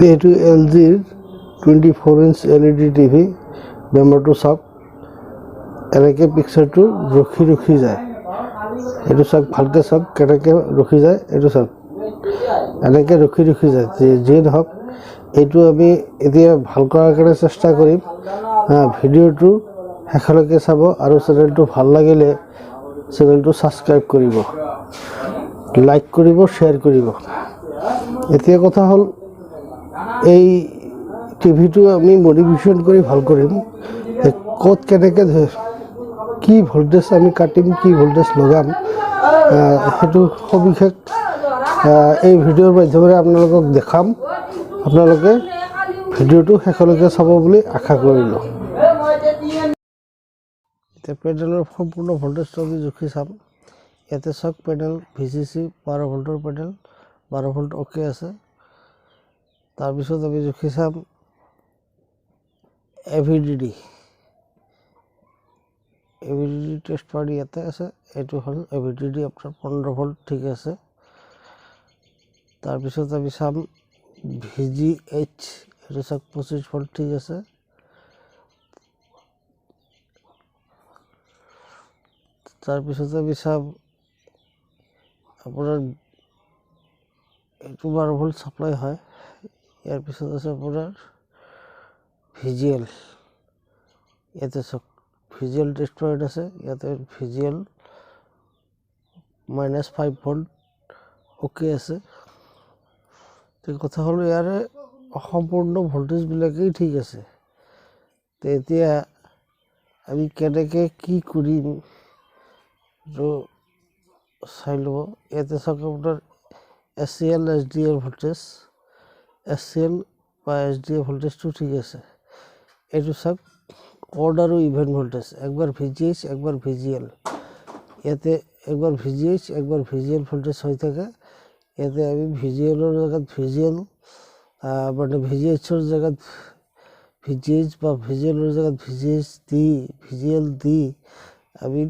এইটো LGৰ 24 inch LED TV বেম্বাৰটো চাওক এনেকৈ পিকচাৰটো ৰখি যায় এইটো চাওক ভালকৈ চাওক কেনেকৈ ৰখি যায় এইটো চাওক এনেকৈ ৰখি যায় যিয়ে নহওক এইটো আমি এতিয়া ভাল কৰাৰ কাৰণে চেষ্টা কৰিম ভিডিঅ'টো শেষলৈকে চাব আৰু চেনেলটো ভাল লাগিলে চেনেলটো ছাবস্ক্ৰাইব কৰিব লাইক কৰিব শ্বেয়াৰ কৰিব এতিয়া কথা হ'ল এই টিভিটো আমি মডিফিকেশ্যন কৰি ভাল কৰিম ক'ত কেনেকৈ কি ভল্টেজ আমি কাটিম কি ভল্টেজ লগাম সেইটো সবিশেষ এই ভিডিঅ'ৰ মাধ্যমেৰে আপোনালোকক দেখাম আপোনালোকে ভিডিঅ'টো শেষলৈকে চাব বুলি আশা কৰিলোঁ এতিয়া পেনেলৰ সম্পূৰ্ণ ভল্টেজটো আমি জুখি চাম ইয়াতে চাওক পেনেল VCC 12 ভল্টৰ পেনেল 12 ভল্ট অ'কে আছে তাৰপিছত আমি জুখি চাম AVDD টেষ্ট পাৰ্টি ইয়াতে আছে এইটো হ'ল AVDD আপোনাৰ 15 ভল্ট ঠিক আছে তাৰপিছত আমি চাম VGH এইটো চাওক 25 ভল্ট ঠিক আছে তাৰপিছত আমি চাম আপোনাৰ এইটো 12 ভল্ট সাপ্লাই হয় ইয়াৰ পিছত আছে আপোনাৰ VGL ইয়াতে চাওক VGL টেষ্ট পইণ্ট আছে ইয়াতে VGL -5 ভল্ট অ'কে আছে তো কথা হ'ল ইয়াৰে সম্পূৰ্ণ ভল্টেজবিলাকেই ঠিক আছে তো এতিয়া আমি কেনেকৈ কি কৰিম চাই ল'ব ইয়াতে চাওক আপোনাৰ SCL SDA ভল্টেজ SCL বা SDA ভল্টেজটো ঠিক আছে এইটো চাওক অড আৰু ইভেন ভল্টেজ একবাৰ VGH একবাৰ VGL ইয়াতে একবাৰ VGH একবাৰ VGL ভল্টেজ হৈ থাকে ইয়াতে আমি VGLৰ জেগাত VGL মানে VGHৰ জেগাত VGH বা VGLৰ জেগাত VGL দি আমি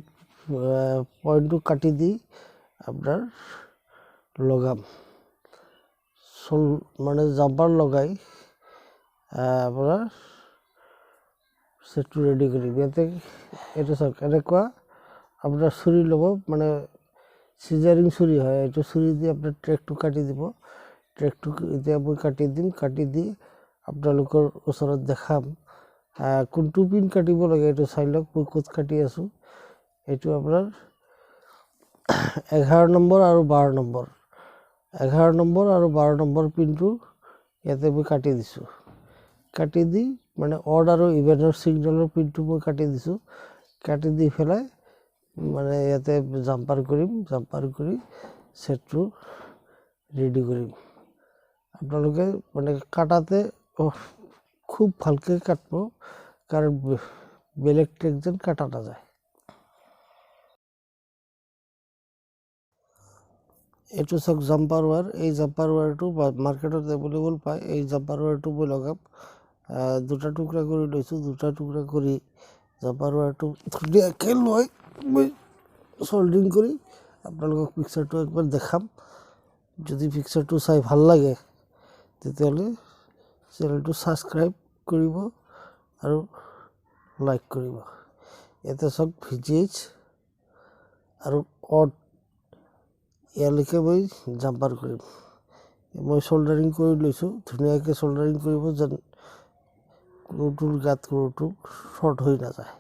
পইণ্টটো কাটি দি আপোনাৰ লগাম মানে জাম্পাৰ লগাই আপোনাৰ সেটটো ৰেডি কৰিম ইয়াতে এইটো চাওক এনেকুৱা আপোনাৰ চুৰি ল'ব মানে সিজাৰিং চুৰি হয় এইটো চুৰি দি আপোনাৰ ট্ৰেকটো কাটি দিব ট্ৰেকটো এতিয়া মই কাটি দিম কাটি দি আপোনালোকৰ ওচৰত দেখাম কোনটো পিন কাটিব লাগে এইটো চাই লওক মই ক'ত কাটি আছোঁ এইটো আপোনাৰ 11 নম্বৰ আৰু 12 নম্বৰ 11 নম্বৰ আৰু 12 নম্বৰ পিনটো ইয়াতে মই কাটি দিছোঁ কাটি দি মানে অড আৰু ইভেনৰ সিগনেলৰ পিনটো মই কাটি দিছোঁ কাটি দি পেলাই মানে ইয়াতে জাম্পাৰ কৰি সেটটো ৰেডি কৰিম আপোনালোকে মানে কাটাতে খুব ভালকৈ কাটব কাৰণ বেলেগ ট্ৰেক যেন কাটা নাযায় এইটো চাওক জাম্পাৰ ৱায়াৰ এই জাম্পাৰ ৱায়াৰটো মাৰ্কেটত এভেইলেবল পায় এই জাম্পাৰ ৱায়াৰটো মই লগাম দুটা টুকুৰা কৰি লৈছোঁ দুটা টুকুৰা কৰি জাম্পাৰ ৱায়াৰটো ধুনীয়াকৈ লৈ মই চল্ডাৰিং কৰি আপোনালোকক পিকচাৰটো একবাৰ দেখাম যদি পিকচাৰটো চাই ভাল লাগে তেতিয়াহ'লে চেনেলটো ছাবস্ক্ৰাইব কৰিব আৰু লাইক কৰিব ইয়াতে চাওক VGH আৰু অড ইয়ালৈকে মই জাম্পাৰ কৰিম মই চল্ডাৰিং কৰি লৈছোঁ ধুনীয়াকৈ চল্ডাৰিং কৰিব যেন কোনোটোৰ গাত কোনোটো শ্বৰ্ট হৈ নাযায়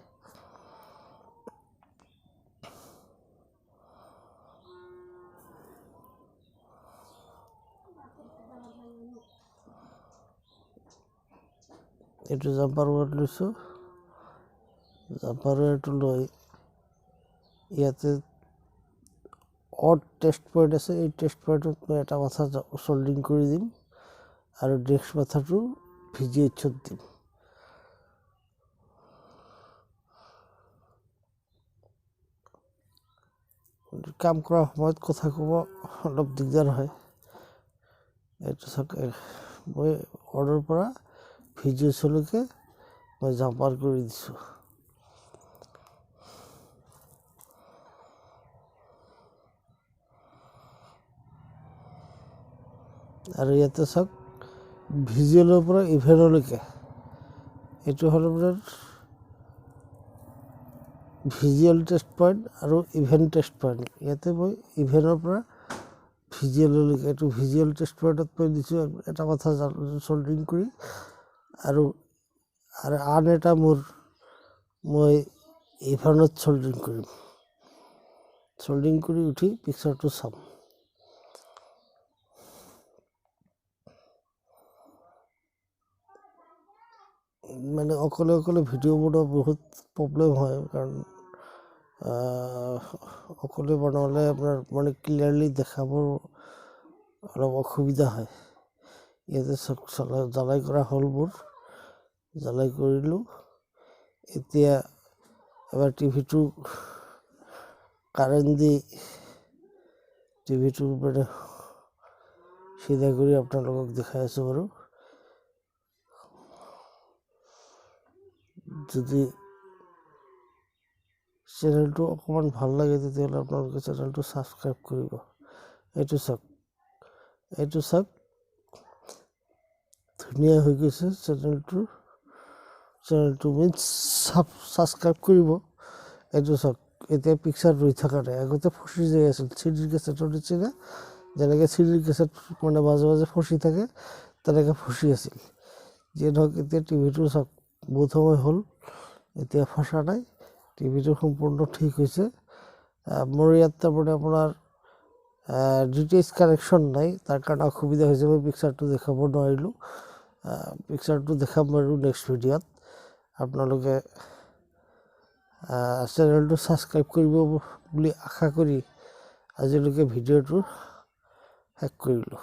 এইটো জাম্পাৰ ৱায়াৰ লৈছোঁ জাম্পাৰ ৱায়াৰটো লৈ ইয়াতে অড টেষ্ট পইণ্ট আছে এই টেষ্ট পইণ্টত মই এটা মাথা চল্ডিং কৰি দিম আৰু নেক্সট মাথাটো VGHত দিম কাম কৰাৰ সময়ত কথা ক'ব অলপ দিগদাৰ হয় এইটো চাওক মই অৰ্ডাৰ পৰা VGHলৈকে মই জাম্পাৰ কৰি দিছোঁ আৰু ইয়াতে চাওক ভিজুৱেলৰ পৰা ইভেনলৈকে এইটো হ'ল আপোনাৰ ভিজুৱেল টেষ্ট পইণ্ট আৰু ইভেন টেষ্ট পইণ্ট। ইয়াতে মই ইভেনৰ পৰা ভিজুৱেললৈকে এইটো ভিজুৱেল টেষ্ট পইণ্টত মই দিছোঁ এটা কথা চল্ডাৰিং কৰি, আৰু আন এটা মই ইভেনত চল্ডাৰিং কৰিম। চল্ডাৰিং কৰি উঠি পিকচাৰটো চাম। মানে অকলে অকলে ভিডিঅ' বনোৱা বহুত প্ৰব্লেম হয়, কাৰণ অকলে বনালে আপোনাৰ মানে ক্লিয়াৰলি দেখাবৰ অলপ অসুবিধা হয়। ইয়াতে জ্বালাই কৰা হ'ল মোৰ, জ্বালাই কৰিলোঁ। এতিয়া এবাৰ টিভিটো কাৰেণ্ট দি টিভিটো মানে চিধা কৰি আপোনালোকক দেখাই আছোঁ বাৰু। যদি চেনেলটো অকণমান ভাল লাগে তেতিয়াহ'লে আপোনালোকে চেনেলটো ছাবস্ক্ৰাইব কৰিব। এইটো চাওক ধুনীয়া হৈ গৈছে চেনেলটো মিনছ ছাবস্ক্ৰাইব কৰিব। এইটো চাওক এতিয়া পিকচাৰ ৰৈ থকা নাই, আগতে ফচি যাই আছিল চিডিৰ কেছেটৰ নিচিনা, যেনেকৈ চিডিৰ কেছেট মানে মাজে মাজে ফচি থাকে তেনেকৈ ফচি আছিল। যিয়ে ধৰক এতিয়া টিভিটো চাওক বহুত সময় হ'ল, এতিয়া ফচা নাই, টিভিটো সম্পূৰ্ণ ঠিক হৈছে। মোৰ ইয়াত তাৰমানে আপোনাৰ ডিটিএইচ কানেকশ্যন নাই, তাৰ কাৰণে অসুবিধা হৈছে, মই পিকচাৰটো দেখাব নোৱাৰিলোঁ। পিকচাৰটো দেখাম বাৰু নেক্সট ভিডিঅ'ত। আপোনালোকে চেনেলটো ছাবস্ক্ৰাইব কৰিব বুলি আশা কৰি আজিলৈকে ভিডিঅ'টো শেষ কৰিলোঁ।